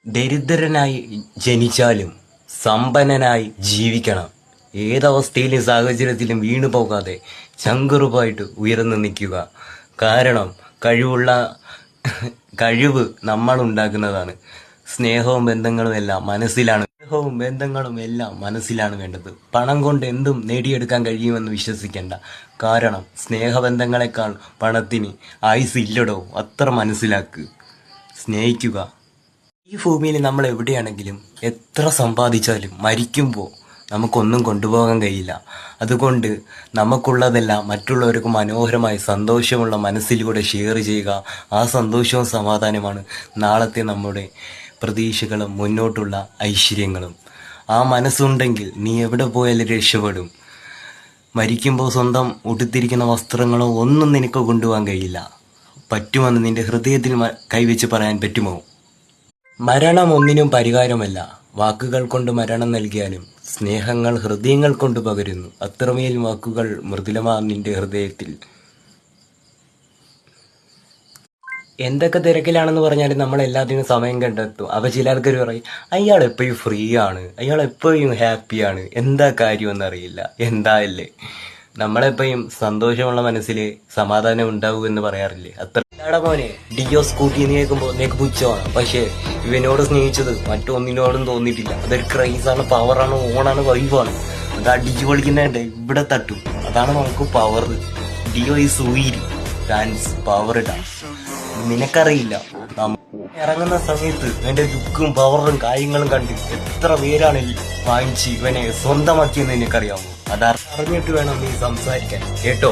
ദരിദ്രനായി ജനിച്ചാലും സമ്പന്നനായി ജീവിക്കണം. ഏതവസ്ഥയിലും സാഹചര്യത്തിലും വീണു പോകാതെ ചങ്കുറുപ്പായിട്ട് ഉയർന്നു നിൽക്കുക. കാരണം കഴിവ് നമ്മൾ ഉണ്ടാക്കുന്നതാണ്. സ്നേഹവും ബന്ധങ്ങളും എല്ലാം മനസ്സിലാണ് വേണ്ടത്. പണം കൊണ്ട് എന്തും നേടിയെടുക്കാൻ കഴിയുമെന്ന് വിശ്വസിക്കേണ്ട. കാരണം സ്നേഹബന്ധങ്ങളെക്കാൾ പണത്തിന് ആയുസ് ഇല്ലടോ. അത്ര മനസ്സിലാക്ക്. സ്നേഹിക്കുക. ഈ ഭൂമിയിൽ നമ്മൾ എവിടെയാണെങ്കിലും എത്ര സമ്പാദിച്ചാലും മരിക്കുമ്പോൾ നമുക്കൊന്നും കൊണ്ടുപോകാൻ കഴിയില്ല. അതുകൊണ്ട് നമുക്കുള്ളതെല്ലാം മറ്റുള്ളവർക്ക് മനോഹരമായി സന്തോഷമുള്ള മനസ്സിലൂടെ ഷെയർ ചെയ്യുക. ആ സന്തോഷവും സമാധാനമാണ് നാളത്തെ നമ്മുടെ പ്രതീക്ഷകളും മുന്നോട്ടുള്ള ഐശ്വര്യങ്ങളും. ആ മനസ്സുണ്ടെങ്കിൽ നീ എവിടെ പോയാലും രക്ഷപ്പെടും. മരിക്കുമ്പോൾ സ്വന്തം ഉടുത്തിരിക്കുന്ന വസ്ത്രങ്ങളോ ഒന്നും നിനക്ക് കൊണ്ടുപോകാൻ കഴിയില്ല. പറ്റുമെന്ന് നിന്റെ ഹൃദയത്തിൽ കൈവച്ച് പറയാൻ പറ്റുമോ? മരണം ഒന്നിനും പരിഹാരമല്ല. വാക്കുകൾ കൊണ്ട് മരണം നൽകിയാലും സ്നേഹങ്ങൾ ഹൃദയങ്ങൾ കൊണ്ട് പകരുന്നു. അത്രമേൽ വാക്കുകൾ മൃദുലമാണ് നിന്റെ ഹൃദയത്തിൽ. എന്തൊക്കെ തിരക്കിലാണെന്ന് പറഞ്ഞാലും നമ്മൾ എല്ലാത്തിനും സമയം കണ്ടെത്തും. അപ്പൊ ചില ആൾക്കാർ പറയും, അയാൾ എപ്പോഴും ഫ്രീ ആണ്, അയാൾ എപ്പോഴും ഹാപ്പിയാണ്. എന്താ കാര്യമെന്നറിയില്ല. എന്തായല്ലേ, നമ്മളെപ്പോഴും സന്തോഷമുള്ള മനസ്സിൽ സമാധാനം ഉണ്ടാവൂ എന്ന് പറയാറില്ലേ? അത്ര മോനെ ഡിയോ സ്കൂട്ടി എന്ന് കേൾക്കുമ്പോൾ നിനക്ക് പുച്ഛമാണ്. പക്ഷേ ഇവനോട് സ്നേഹിച്ചത് മറ്റൊന്നിനോടും തോന്നിയിട്ടില്ല. അതൊരു ക്രൈസാണ്, പവറാണ്, ഓണാണ്, വൈബാണ്. അത് അടിച്ചു പൊളിക്കുന്നതേ ഇവിടെ തട്ടും. അതാണ് നമുക്ക് പവർ. ഡിയോ ഈ സൂയിരി ഡാൻസ് പവർ ഡാൻസ്. നിനക്കറിയില്ല, ഇറങ്ങുന്ന സമയത്ത് എന്റെ ലുക്കും പവറും കാര്യങ്ങളും കണ്ട് എത്ര പേരാണ് വാങ്ങിച്ച് ഇവനെ സ്വന്തമാക്കിയെന്ന് നിനക്കറിയാമോ? അതറിഞ്ഞിട്ട് വേണം നീ സംസാരിക്കാൻ, കേട്ടോ?